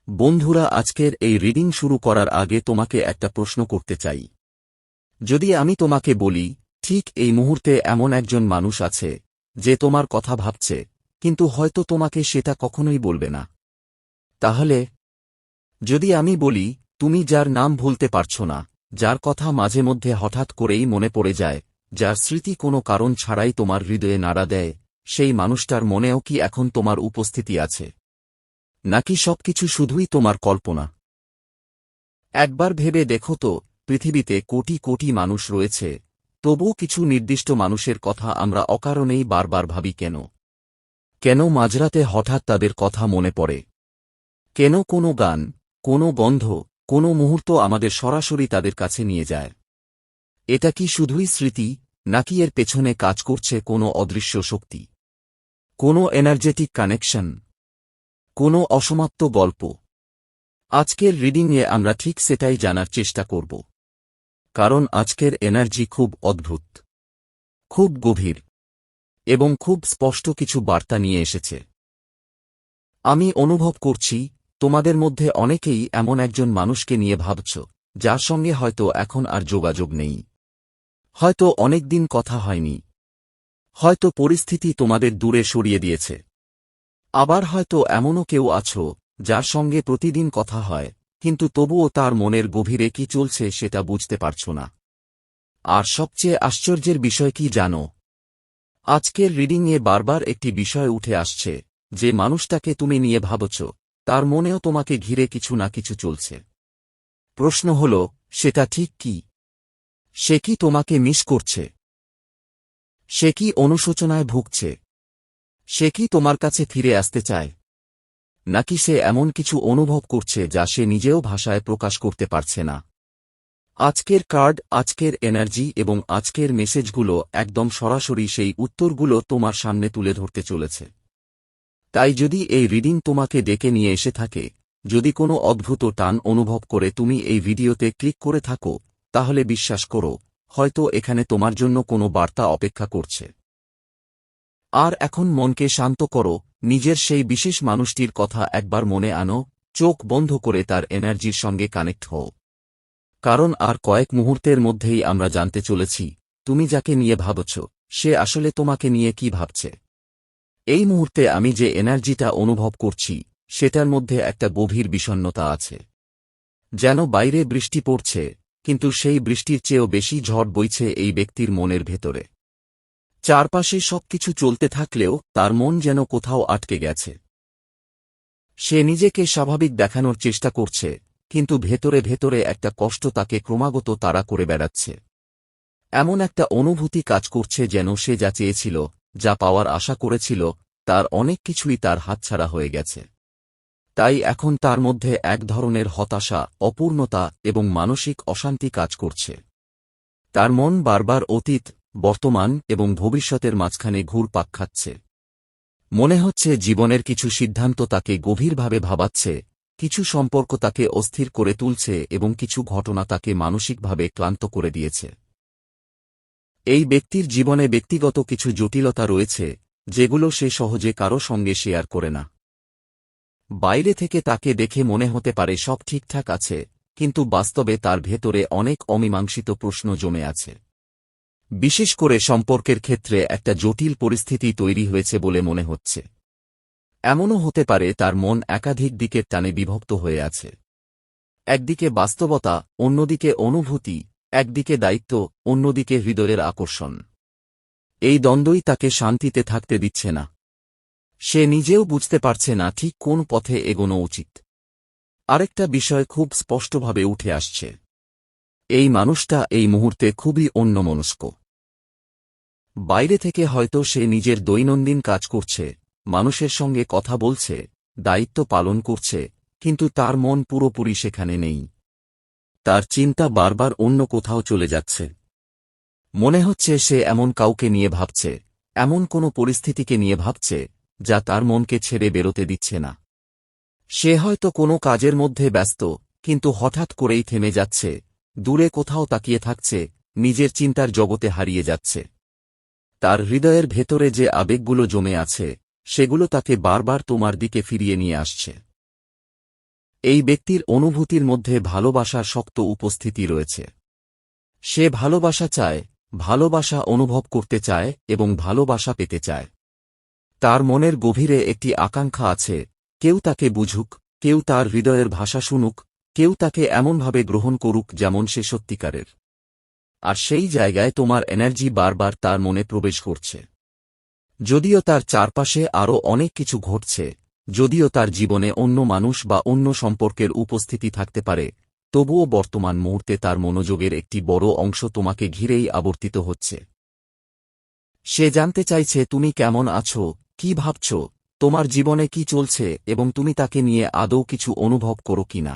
বন্ধুরা, আজকের এই রিডিং শুরু করার আগে তোমাকে একটা প্রশ্ন করতে চাই। যদি আমি তোমাকে বলি, ঠিক এই মুহূর্তে এমন একজন মানুষ আছে যে তোমার কথা ভাবছে, কিন্তু হয়তো তোমাকে সেটা কখনোই বলবে না, তাহলে? যদি আমি বলি, তুমি যার নাম ভুলতে পারছো না, যার কথা মাঝে মধ্যে হঠাৎ করেই মনে পড়ে যায়, যার স্মৃতি কোনো কারণ ছাড়াই তোমার হৃদয়ে নাড়া দেয়, সেই মানুষটার মনেও কি এখন তোমার উপস্থিতি আছে, নাকি সবকিছু শুধুই তোমার কল্পনা? একবার ভেবে দেখো তো, পৃথিবীতে কোটি কোটি মানুষ রয়েছে, তবুও কিছু নির্দিষ্ট মানুষের কথা আমরা অকারণেই বারবার ভাবি কেন? কেন মাঝরাতে হঠাৎ তাদের কথা মনে পড়ে? কেন কোনো গান, কোনো গন্ধ, কোনো মুহূর্ত আমাদের সরাসরি তাদের কাছে নিয়ে যায়? এটা কি শুধুই স্মৃতি, নাকি এর পেছনে কাজ করছে কোনো অদৃশ্য শক্তি, কোনো এনার্জেটিক কানেকশন, কোনো অসমাপ্ত গল্প? আজকের রিডিংয়ে আমরা ঠিক সেটাই জানার চেষ্টা করব। কারণ আজকের এনার্জি খুব অদ্ভুত, খুব গভীর, এবং খুব স্পষ্ট কিছু বার্তা নিয়ে এসেছে। আমি অনুভব করছি, তোমাদের মধ্যে অনেকেই এমন একজন মানুষকে নিয়ে ভাবছ, যার সঙ্গে হয়তো এখন আর যোগাযোগ নেই, হয়তো অনেকদিন কথা হয়নি, হয়তো পরিস্থিতি তোমাদের দূরে সরিয়ে দিয়েছে। আবার হয়তো এমনও কেউ আছো, যার সঙ্গে প্রতিদিন কথা হয়, কিন্তু তবুও তার মনের গভীরে কি চলছে সেটা বুঝতে পারছ না। আর সবচেয়ে আশ্চর্যের বিষয় কি জানো? আজকের রিডিংয়ে বারবার একটি বিষয় উঠে আসছে, যে মানুষটাকে তুমি নিয়ে ভাবছ, তার মনেও তোমাকে ঘিরে কিছু না কিছু চলছে। প্রশ্ন হল, সেটা ঠিক কি? সে কি তোমাকে মিস করছে? সে কি অনুশোচনায় ভুগছে? সে কি তোমার কাছে ফিরে আসতে চায়? নাকি সে এমন কিছু অনুভব করছে যা সে নিজেও ভাষায় প্রকাশ করতে পারছে না? আজকের কার্ড, আজকের এনার্জি এবং আজকের মেসেজগুলো একদম সরাসরি সেই উত্তরগুলো তোমার সামনে তুলে ধরতে চলেছে। তাই যদি এই রিডিং তোমাকে ডেকে নিয়ে এসে থাকে, যদি কোনো অদ্ভুত টান অনুভব করে তুমি এই ভিডিওতে ক্লিক করে থাকো, তাহলে বিশ্বাস করো, হয়তো এখানে তোমার জন্য কোনো বার্তা অপেক্ষা করছে। আর এখন মনকে শান্ত করো, নিজের সেই বিশেষ মানুষটির কথা একবার মনে আনো, চোখ বন্ধ করে তার এনার্জির সঙ্গে কানেক্ট হও। কারণ আর কয়েক মুহূর্তের মধ্যেই আমরা জানতে চলেছি, তুমি যাকে নিয়ে ভাবছ, সে আসলে তোমাকে নিয়ে কি ভাবছে। এই মুহূর্তে আমি যে এনার্জিটা অনুভব করছি, সেটার মধ্যে একটা গভীর বিষণ্ণতা আছে। যেন বাইরে বৃষ্টি পড়ছে, কিন্তু সেই বৃষ্টির চেয়েও বেশি ঝড় বইছে এই ব্যক্তির মনের ভেতরে। চারপাশে সবকিছু চলতে থাকলেও তার মন যেন কোথাও আটকে গেছে। সে নিজেকে স্বাভাবিক দেখানোর চেষ্টা করছে, কিন্তু ভেতরে ভেতরে একটা কষ্ট তাকে ক্রমাগত তাড়া করে বেড়াচ্ছে। এমন একটা অনুভূতি কাজ করছে যেন সে যা চেয়েছিল, যা পাওয়ার আশা করেছিল, তার অনেক কিছুই তার হাতছাড়া হয়ে গেছে। তাই এখন তার মধ্যে এক ধরনের হতাশা, অপূর্ণতা এবং মানসিক অশান্তি কাজ করছে। তার মন বারবার অতীত, বর্তমান এবং ভবিষ্যতের মাঝখানে ঘুরপাক খাচ্ছে। মনে হচ্ছে জীবনের কিছু সিদ্ধান্ত তাকে গভীরভাবে ভাবাচ্ছে, কিছু সম্পর্ক তাকে অস্থির করে তুলছে এবং কিছু ঘটনা তাকে মানসিকভাবে ক্লান্ত করে দিয়েছে। এই ব্যক্তির জীবনে ব্যক্তিগত কিছু জটিলতা রয়েছে, যেগুলো সে সহজে কারো সঙ্গে শেয়ার করে না। বাইরে থেকে তাকে দেখে মনে হতে পারে সব ঠিকঠাক আছে, কিন্তু বাস্তবে তার ভেতরে অনেক অমীমাংসিত প্রশ্ন জমে আছে। বিশেষ করে সম্পর্কের ক্ষেত্রে একটা জটিল পরিস্থিতি তৈরি হয়েছে বলে মনে হচ্ছে। এমনও হতে পারে তার মন একাধিক দিকের টানে বিভক্ত হয়ে আছে। একদিকে বাস্তবতা, অন্যদিকে অনুভূতি, একদিকে দায়িত্ব, অন্যদিকে হৃদয়ের আকর্ষণ। এই দ্বন্দ্বই তাকে শান্তিতে থাকতে দিচ্ছে না। সে নিজেও বুঝতে পারছে না ঠিক কোন পথে এগোনো উচিত। আরেকটা বিষয় খুব স্পষ্টভাবে উঠে আসছে। এই মানুষটা এই মুহূর্তে খুবই অন্যমনস্ক। বাইরে থেকে হয়তো সে নিজের দৈনন্দিন কাজ করছে, মানুষের সঙ্গে কথা বলছে, দায়িত্ব পালন করছে, কিন্তু তার মন পুরোপুরি সেখানে নেই। তার চিন্তা বারবার অন্য কোথাও চলে যাচ্ছে। মনে হচ্ছে সে এমন কাউকে নিয়ে ভাবছে, এমন কোনো পরিস্থিতিকে নিয়ে ভাবছে, যা তার মনকে ছেড়ে বেরোতে দিচ্ছে না। সে হয়তো কোনো কাজের মধ্যে ব্যস্ত, কিন্তু হঠাৎ করেই থেমে যাচ্ছে, দূরে কোথাও তাকিয়ে থাকছে, নিজের চিন্তার জগতে হারিয়ে যাচ্ছে। তার হৃদয়ের ভেতরে যে আবেগগুলো জমে আছে, সেগুলো তাকে বারবার তোমার দিকে ফিরিয়ে নিয়ে আসছে। এই ব্যক্তির অনুভূতির মধ্যে ভালোবাসার শক্ত উপস্থিতি রয়েছে। সে ভালোবাসা চায়, ভালোবাসা অনুভব করতে চায় এবং ভালোবাসা পেতে চায়। তার মনের গভীরে একটি আকাঙ্ক্ষা আছে, কেউ তাকে বুঝুক, কেউ তার হৃদয়ের ভাষা শুনুক, কেউ তাকে এমনভাবে গ্রহণ করুক যেমন সে সত্যিকারের। আর সেই জায়গায় তোমার এনার্জি বারবার তার মনে প্রবেশ করছে। যদিও তার চারপাশে আরও অনেক কিছু ঘটছে, যদিও তার জীবনে অন্য মানুষ বা অন্য সম্পর্কের উপস্থিতি থাকতে পারে, তবুও বর্তমান মুহূর্তে তার মনোযোগের একটি বড় অংশ তোমাকে ঘিরেই আবর্তিত হচ্ছে। সে জানতে চাইছে তুমি কেমন আছো, কি ভাবছ, তোমার জীবনে কি চলছে এবং তুমি তাকে নিয়ে আদৌ কিছু অনুভব করো কিনা।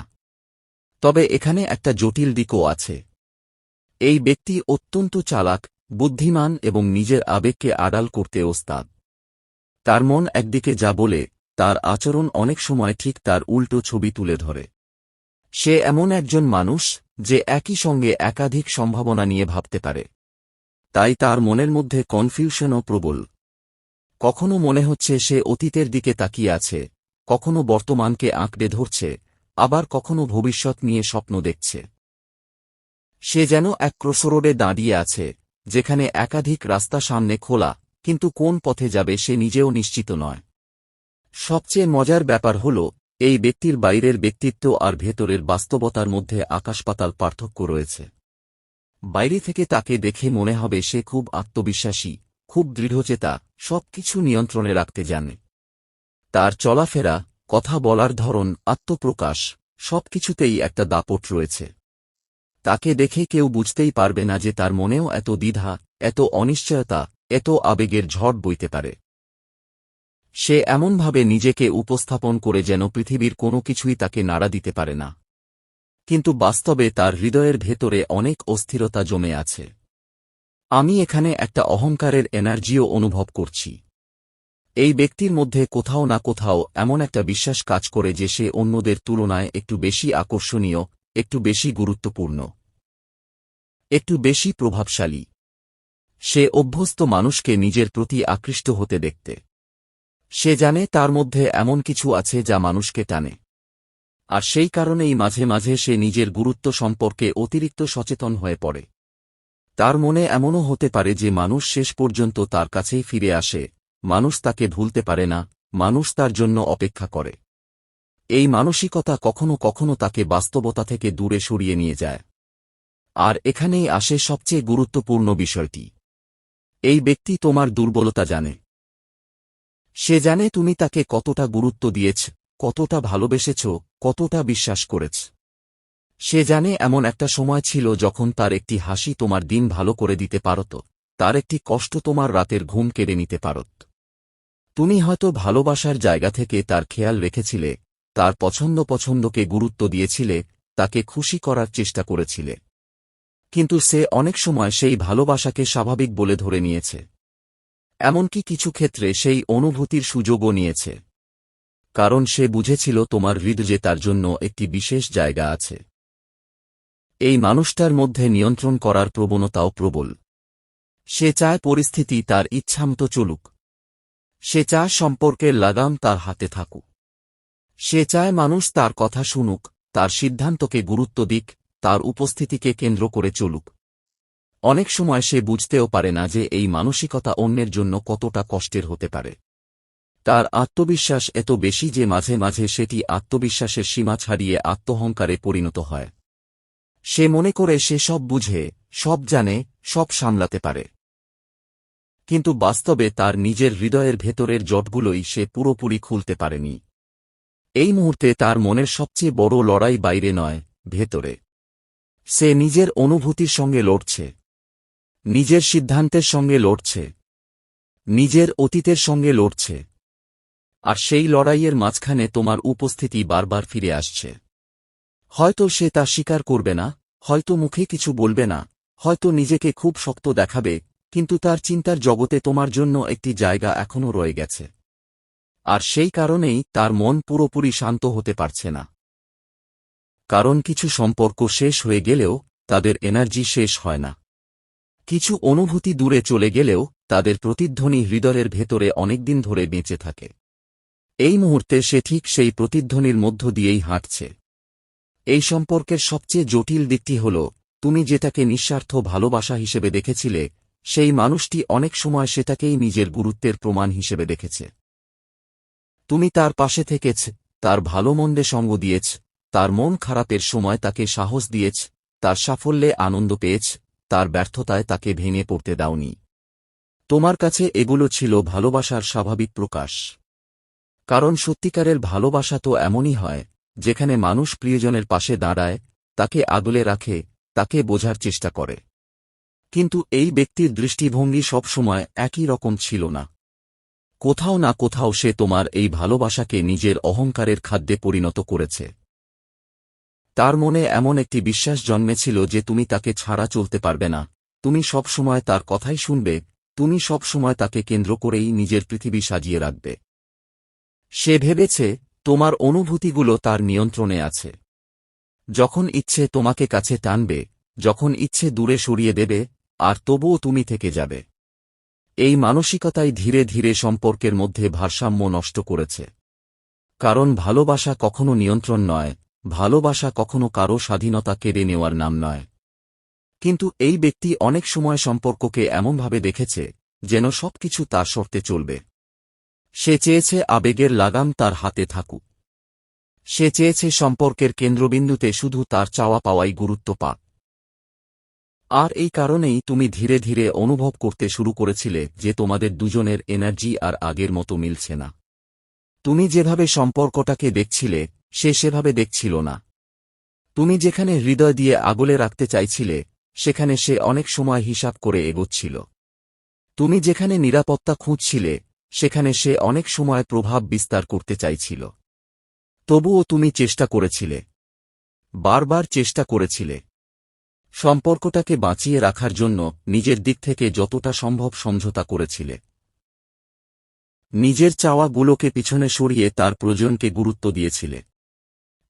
তবে এখানে একটা জটিল দিকও আছে। এই ব্যক্তি অত্যন্ত চালাক, বুদ্ধিমান এবং নিজের আবেগকে আড়াল করতে ওস্তাদ। তার মন একদিকে যা বলে, তার আচরণ অনেক সময় ঠিক তার উল্টো ছবি তুলে ধরে। সে এমন একজন মানুষ যে একই সঙ্গে একাধিক সম্ভাবনা নিয়ে ভাবতে পারে। তাই তার মনের মধ্যে কনফিউশনও প্রবল। কখনো মনে হচ্ছে সে অতীতের দিকে তাকিয়ে আছে, কখনো বর্তমানকে আঁকড়ে ধরছে, আবার কখনো ভবিষ্যৎ নিয়ে স্বপ্ন দেখছে। সে যেন এক ক্রসরোডে দাঁড়িয়ে আছে, যেখানে একাধিক রাস্তা সামনে খোলা, কিন্তু কোন পথে যাবে সে নিজেও নিশ্চিত নয়। সবচেয়ে মজার ব্যাপার হল, এই ব্যক্তির বাইরের ব্যক্তিত্ব আর ভেতরের বাস্তবতার মধ্যে আকাশপাতাল পার্থক্য রয়েছে। বাইরে থেকে তাকে দেখে মনে হবে সে খুব আত্মবিশ্বাসী, খুব দৃঢ়চেতা, সবকিছু নিয়ন্ত্রণে রাখতে জানে। তার চলাফেরা, কথা বলার ধরন, আত্মপ্রকাশ, সবকিছুতেই একটা দাপট রয়েছে। তাকে দেখে কেউ বুঝতেই পারবে না যে তার মনেও এত দ্বিধা, এত অনিশ্চয়তা, এত আবেগের ঝড় বইতে পারে। সে এমনভাবে নিজেকে উপস্থাপন করে যেন পৃথিবীর কোনো কিছুই তাকে নাড়া দিতে পারে না। কিন্তু বাস্তবে তার হৃদয়ের ভেতরে অনেক অস্থিরতা জমে আছে। আমি এখানে একটা অহংকারের এনার্জিও অনুভব করছি। এই ব্যক্তির মধ্যে কোথাও না কোথাও এমন একটা বিশ্বাস কাজ করে যে সে অন্যদের তুলনায় একটু বেশি আকর্ষণীয়, একটু বেশি গুরুত্বপূর্ণ, একটু বেশি প্রভাবশালী। সে অভ্যস্ত মানুষকে নিজের প্রতি আকৃষ্ট হতে দেখতে। সে জানে তার মধ্যে এমন কিছু আছে যা মানুষকে টানে। আর সেই কারণেই মাঝে মাঝে সে নিজের গুরুত্ব সম্পর্কে অতিরিক্ত সচেতন হয়ে পড়ে। তার মনে এমনও হতে পারে যে মানুষ শেষ পর্যন্ত তার কাছেই ফিরে আসে, মানুষ তাকে ভুলতে পারে না, মানুষ তার জন্য অপেক্ষা করে। এই মানসিকতা কখনো কখনো তাকে বাস্তবতা থেকে দূরে সরিয়ে নিয়ে যায়। আর এখানেই আসে সবচেয়ে গুরুত্বপূর্ণ বিষয়টি। এই ব্যক্তি তোমার দুর্বলতা জানে। সে জানে তুমি তাকে কতটা গুরুত্ব দিয়েছ, কতটা ভালোবেসেছ, কতটা বিশ্বাস করেছ। সে জানে এমন একটা সময় ছিল যখন তার একটি হাসি তোমার দিন ভালো করে দিতে পারত, তার একটি কষ্ট তোমার রাতের ঘুম কেড়ে নিতে পারত। তুমি হয়তো ভালোবাসার জায়গা থেকে তার খেয়াল রেখেছিলে, তার পছন্দকে গুরুত্ব দিয়েছিলে, তাকে খুশি করার চেষ্টা করেছিলে। কিন্তু সে অনেক সময় সেই ভালোবাসাকে স্বাভাবিক বলে ধরে নিয়েছে। এমনকি কিছু ক্ষেত্রে সেই অনুভূতির সুযোগও নিয়েছে। কারণ সে বুঝেছিল তোমার হৃদয়ে তার জন্য একটি বিশেষ জায়গা আছে। এই মানুষটার মধ্যে নিয়ন্ত্রণ করার প্রবণতাও প্রবল। সে চায় পরিস্থিতি তার ইচ্ছামতো চলুক। সে চায় সম্পর্কের লাগাম তার হাতে থাকুক। সে চায় মানুষ তার কথা শুনুক, তার সিদ্ধান্তকে গুরুত্ব দিক, তার উপস্থিতিকে কেন্দ্র করে চলুক। অনেক সময় সে বুঝতেও পারে না যে এই মানসিকতা অন্যের জন্য কতটা কষ্টের হতে পারে। তার আত্মবিশ্বাস এত বেশি যে মাঝে মাঝে সেটি আত্মবিশ্বাসের সীমা ছাড়িয়ে আত্মহংকারে পরিণত হয়। সে মনে করে সে সব বুঝে, সব জানে, সব সামলাতে পারে। কিন্তু বাস্তবে তার নিজের হৃদয়ের ভেতরের জটগুলোই সে পুরোপুরি খুলতে পারেনি। এই মুহূর্তে তার মনের সবচেয়ে বড় লড়াই বাইরে নয়, ভেতরে। সে নিজের অনুভূতির সঙ্গে লড়ছে, নিজের সিদ্ধান্তের সঙ্গে লড়ছে, নিজের অতীতের সঙ্গে লড়ছে। আর সেই লড়াইয়ের মাঝখানে তোমার উপস্থিতি বারবার ফিরে আসছে। হয়তো সে তা স্বীকার করবে না, হয়তো মুখে কিছু বলবে না, হয়তো নিজেকে খুব শক্ত দেখাবে, কিন্তু তার চিন্তার জগতে তোমার জন্য একটি জায়গা এখনও রয়ে গেছে। আর সেই কারণেই তার মন পুরোপুরি শান্ত হতে পারছে না। কারণ কিছু সম্পর্ক শেষ হয়ে গেলেও তাদের এনার্জি শেষ হয় না। কিছু অনুভূতি দূরে চলে গেলেও তাদের প্রতিধ্বনি হৃদয়ের ভেতরে অনেকদিন ধরে বেঁচে থাকে। এই মুহূর্তে সে ঠিক সেই প্রতিধ্বনির মধ্য দিয়েই হাঁটছে। এই সম্পর্কের সবচেয়ে জটিল দিকটি হল, তুমি যেটাকে নিঃস্বার্থ ভালোবাসা হিসেবে দেখেছিলে, সেই মানুষটি অনেক সময় সেটাকেই নিজের গুরুত্বের প্রমাণ হিসেবে দেখেছে। তুমি তার পাশে থেকেছ, তার ভালো মন্দে সঙ্গ দিয়েছ, তার মন খারাপের সময় তাকে সাহস দিয়েছ, তার সাফল্যে আনন্দ পেয়েছ, তার ব্যর্থতায় তাকে ভেঙে পড়তে দাওনি। তোমার কাছে এগুলো ছিল ভালোবাসার স্বাভাবিক প্রকাশ। কারণ সত্যিকারের ভালোবাসা তো এমনই হয়, যেখানে মানুষ প্রিয়জনের পাশে দাঁড়ায়, তাকে আগলে রাখে, তাকে বোঝার চেষ্টা করে। কিন্তু এই ব্যক্তির দৃষ্টিভঙ্গি সবসময় একই রকম ছিল না। কোথাও না কোথাও সে তোমার এই ভালোবাসাকে নিজের অহংকারের খাদ্যে পরিণত করেছে। তার মনে এমন একটি বিশ্বাস জন্মেছিল যে তুমি তাকে ছাড়া চলতে পারবে না, তুমি সবসময় তার কথাই শুনবে, তুমি সবসময় তাকে কেন্দ্র করেই নিজের পৃথিবী সাজিয়ে রাখবে। সে ভেবেছে তোমার অনুভূতিগুলো তার নিয়ন্ত্রণে আছে। যখন ইচ্ছে তোমাকে কাছে টানবে, যখন ইচ্ছে দূরে সরিয়ে দেবে, আর তবুও তুমি থেকে যাবে। এই মানসিকতাই ধীরে ধীরে সম্পর্কের মধ্যে ভারসাম্য নষ্ট করেছে। কারণ ভালোবাসা কখনো নিয়ন্ত্রণ নয়, ভালোবাসা কখনো কারো স্বাধীনতা কেড়ে নেওয়ার নাম নয়। কিন্তু এই ব্যক্তি অনেক সময় সম্পর্ককে এমনভাবে দেখেছে, যেন সবকিছু তার শর্তে চলবে। সে চেয়েছে আবেগের লাগাম তার হাতে থাকুক। সে চেয়েছে সম্পর্কের কেন্দ্রবিন্দুতে শুধু তার চাওয়া পাওয়াই গুরুত্ব পাক। আর এই কারণেই তুমি ধীরে ধীরে অনুভব করতে শুরু করেছিলে যে তোমাদের দুজনের এনার্জি আর আগের মতো মিলছে না। তুমি যেভাবে সম্পর্কটাকে দেখছিলে, সে সেভাবে দেখছিল না। তুমি যেখানে হৃদয় দিয়ে আগলে রাখতে চাইছিলে, সেখানে সে অনেক সময় হিসাব করে এগোচ্ছিল। তুমি যেখানে নিরাপত্তা খুঁজছিলে, সেখানে সে অনেক সময় প্রভাব বিস্তার করতে চাইছিল। তবুও তুমি চেষ্টা করেছিলে, বারবার চেষ্টা করেছিলে। সম্পর্কটাকে বাঁচিয়ে রাখার জন্য নিজের দিক থেকে যতটা সম্ভব সমঝোতা করেছিলে। নিজের চাওয়াগুলোকে পিছনে সরিয়ে তার প্রয়োজনকে গুরুত্ব দিয়েছিলে।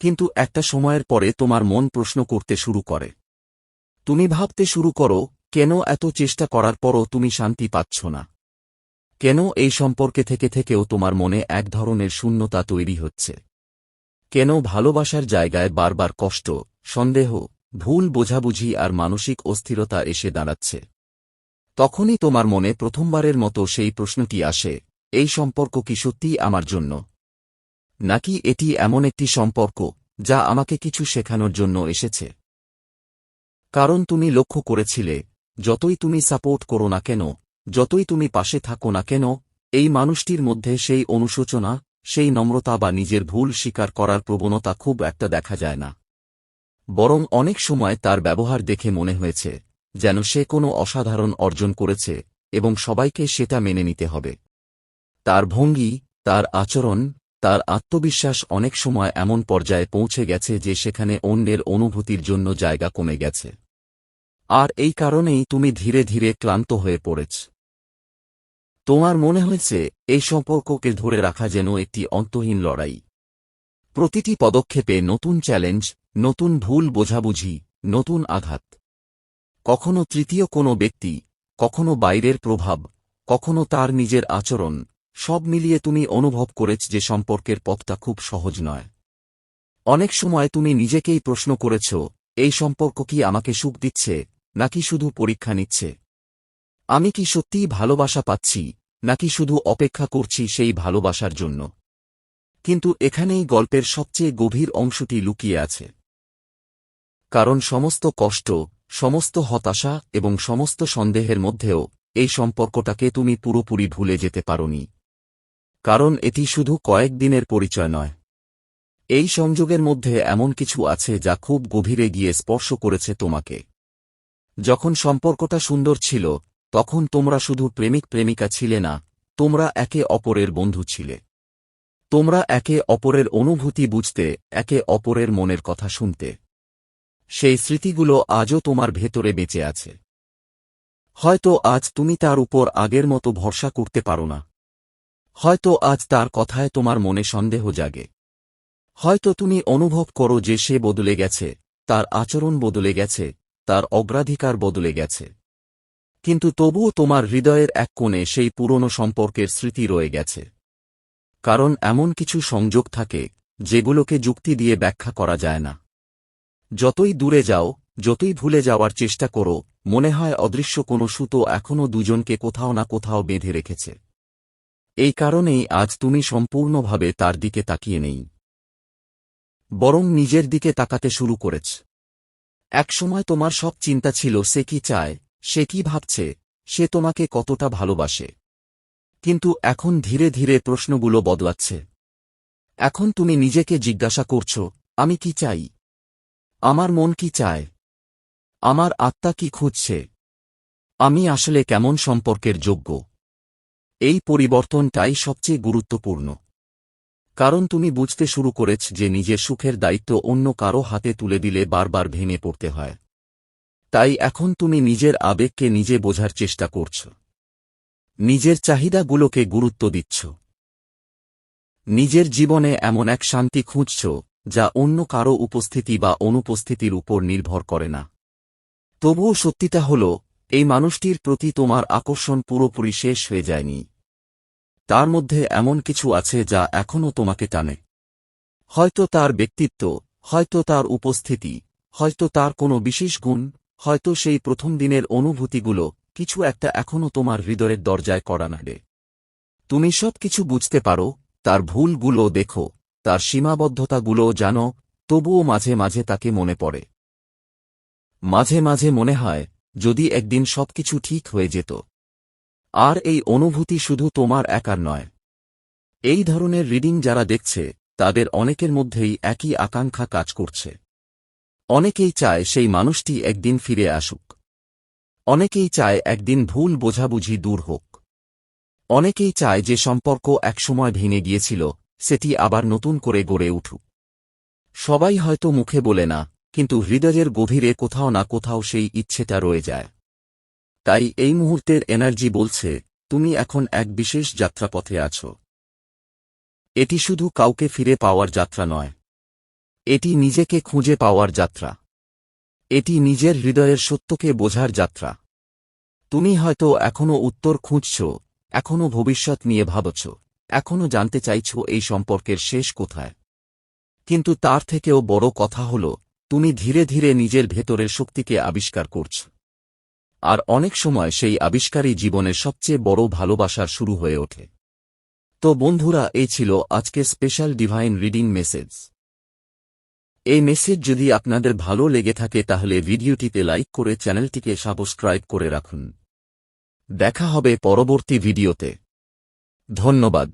কিন্তু একটা সময়ের পরে তোমার মন প্রশ্ন করতে শুরু করে। তুমি ভাবতে শুরু করো, কেন এত চেষ্টা করার পরও তুমি শান্তি পাচ্ছ না? কেন এই সম্পর্কে থেকে থেকেও তোমার মনে এক ধরনের শূন্যতা তৈরি হচ্ছে? কেন ভালোবাসার জায়গায় বারবার কষ্ট, সন্দেহ, ভুল বোঝাবুঝি আর মানসিক অস্থিরতা এসে দাঁড়াচ্ছে? তখনই তোমার মনে প্রথমবারের মতো সেই প্রশ্নটি আসে, এই সম্পর্ক কি সত্যিই আমার জন্য? নাকি এটি এমন একটি সম্পর্ক যা আমাকে কিছু শেখানোর জন্য এসেছে? কারণ তুমি লক্ষ্য করেছিলে, যতই তুমি সাপোর্ট করো না কেন, যতই তুমি পাশে থাকো না কেন, এই মানুষটির মধ্যে সেই অনুশোচনা, সেই নম্রতা বা নিজের ভুল স্বীকার করার প্রবণতা খুব একটা দেখা যায় না। বরং অনেক সময় তার ব্যবহার দেখে মনে হয়েছে, যেন সে কোনো অসাধারণ অর্জন করেছে এবং সবাইকে সেটা মেনে নিতে হবে। তার ভঙ্গি, তার আচরণ, তার আত্মবিশ্বাস অনেক সময় এমন পর্যায়ে পৌঁছে গেছে যে সেখানে অন্যের অনুভূতির জন্য জায়গা কমে গেছে। আর এই কারণেই তুমি ধীরে ধীরে ক্লান্ত হয়ে পড়েছ। তোমার মনে হয়েছে এই সম্পর্ককে ধরে রাখা যেন একটি অন্তহীন লড়াই। প্রতিটি পদক্ষেপে নতুন চ্যালেঞ্জ, নতুন ভুল বোঝাবুঝি, নতুন আঘাত। কখনো তৃতীয় কোনো ব্যক্তি, কখনো বাইরের প্রভাব, কখনো তার নিজের আচরণ, সব মিলিয়ে তুমি অনুভব করেছ যে সম্পর্কের পথটা খুব সহজ নয়। অনেক সময় তুমি নিজেকেই প্রশ্ন করেছ, এই সম্পর্ক কি আমাকে সুখ দিচ্ছে, নাকি শুধু পরীক্ষা নিচ্ছে? আমি কি সত্যিই ভালোবাসা পাচ্ছি, নাকি শুধু অপেক্ষা করছি সেই ভালোবাসার জন্য? কিন্তু এখানেই গল্পের সবচেয়ে গভীর অংশটি লুকিয়ে আছে। কারণ সমস্ত কষ্ট, সমস্ত হতাশা এবং সমস্ত সন্দেহের মধ্যেও এই সম্পর্কটাকে তুমি পুরোপুরি ভুলে যেতে পারোনি। কারণ এটি শুধু কয়েকদিনের পরিচয় নয়। এই সংযোগের মধ্যে এমন কিছু আছে যা খুব গভীরে গিয়ে স্পর্শ করেছে তোমাকে। যখন সম্পর্কটা সুন্দর ছিল, তখন তোমরা শুধু প্রেমিক প্রেমিকা ছিলে না, তোমরা একে অপরের বন্ধু ছিলে। তোমরা একে অপরের অনুভূতি বুঝতে, একে অপরের মনের কথা শুনতে। সেই স্মৃতিগুলো আজও তোমার ভেতরে বেঁচে আছে। হয়তো আজ তুমি তার উপর আগের মতো ভরসা করতে পারো না। হয়তো আজ তার কথায় তোমার মনে সন্দেহ জাগে। হয়তো তুমি অনুভব করো যে সে বদলে গেছে, তার আচরণ বদলে গেছে, তার অগ্রাধিকার বদলে গেছে। কিন্তু তবুও তোমার হৃদয়ের এক কোণে সেই পুরনো সম্পর্কের স্মৃতি রয়ে গেছে। কারণ এমন কিছু সংযোগ থাকে যেগুলোকে যুক্তি দিয়ে ব্যাখ্যা করা যায় না। যতই দূরে যাও, যতই ভুলে যাওয়ার চেষ্টা করো, মনে হয় অদৃশ্য কোনো সুতো এখনও দুজনকে কোথাও না কোথাও বেঁধে রেখেছে। এই কারণেই আজ তুমি সম্পূর্ণভাবে তার দিকে তাকিয়ে নেই, বরং নিজের দিকে তাকাতে শুরু করেছ। একসময় তোমার সব চিন্তা ছিল সে কি চায়, সে কি ভাবছে, সে তোমাকে কতটা ভালোবাসে। কিন্তু এখন ধীরে ধীরে প্রশ্নগুলো বদলাচ্ছে। এখন তুমি নিজেকে জিজ্ঞাসা করছ, আমি কি চাই? আমার মন কি চায়? আমার আত্মা কি খুঁজছে? আমি আসলে কেমন সম্পর্কের যোগ্য? এই পরিবর্তনটাই সবচেয়ে গুরুত্বপূর্ণ। কারণ তুমি বুঝতে শুরু করেছ যে নিজের সুখের দায়িত্ব অন্য কারো হাতে তুলে দিলে বারবার ভেঙে পড়তে হয়। তাই এখন তুমি নিজের আবেগকে নিজে বোঝার চেষ্টা করছ, নিজের চাহিদাগুলোকে গুরুত্ব দিচ্ছ, নিজের জীবনে এমন এক শান্তি খুঁজছ যা অন্য কারো উপস্থিতি বা অনুপস্থিতির উপর নির্ভর করে না। তবুও সত্যিটা হল, এই মানুষটির প্রতি তোমার আকর্ষণ পুরোপুরি শেষ হয়ে যায়নি। তার মধ্যে এমন কিছু আছে যা এখনও তোমাকে টানে। হয়তো তার ব্যক্তিত্ব, হয়তো তার উপস্থিতি, হয়তো তার কোনো বিশেষ গুণ, হয়তো সেই প্রথম দিনের অনুভূতিগুলো, কিছু একটা এখনও তোমার হৃদয়ের দরজায় কড়া নাড়ে। তুমি সব কিছু বুঝতে পারো, তার ভুলগুলো দেখো, তার সীমাবদ্ধতাগুলোও জানো, তবুও মাঝে মাঝে তাকে মনে পড়ে। মাঝে মাঝে মনে হয়, যদি একদিন সবকিছু ঠিক হয়ে যেত। আর এই অনুভূতি শুধু তোমার একার নয়। এই ধরনের রিডিং যারা দেখছে, তাদের অনেকের মধ্যেই একই আকাঙ্ক্ষা কাজ করছে। অনেকেই চায় সেই মানুষটি একদিন ফিরে আসুক। অনেকেই চায় একদিন ভুল বোঝাবুঝি দূর হোক। অনেকেই চায় যে সম্পর্ক একসময় ভেঙে গিয়েছিল, সেটি আবার নতুন করে গড়ে উঠুক। সবাই হয়তো মুখে বলে না, কিন্তু হৃদয়ের গভীরে কোথাও না কোথাও সেই ইচ্ছেটা রয়ে যায়। তাই এই মুহূর্তের এনার্জি বলছে, তুমি এখন এক বিশেষ যাত্রাপথে আছো। এটি শুধু কাউকে ফিরে পাওয়ার যাত্রা নয়। এটি নিজেকে খুঁজে পাওয়ার যাত্রা। এটি নিজের হৃদয়ের সত্যকে বোঝার যাত্রা। তুমি হয়তো এখনও উত্তর খুঁজছ, এখনও ভবিষ্যৎ নিয়ে ভাবছ, এখনও জানতে চাইছ এই সম্পর্কের শেষ কোথায়। কিন্তু তার থেকেও বড় কথা হল, তুমি ধীরে ধীরে নিজের ভেতরের শক্তিকে আবিষ্কার করছ। আর অনেক সময় সেই আবিষ্কারই জীবনের সবচেয়ে বড় ভালোবাসার শুরু হয়ে ওঠে। তো বন্ধুরা, এই ছিল আজকের স্পেশাল ডিভাইন রিডিং মেসেজ। এই মেসেজ যদি আপনাদের ভালো লেগে থাকে তাহলে ভিডিওটিতে লাইক করে চ্যানেলটিকে সাবস্ক্রাইব করে রাখুন। দেখা হবে পরবর্তী ভিডিওতে। ধন্যবাদ।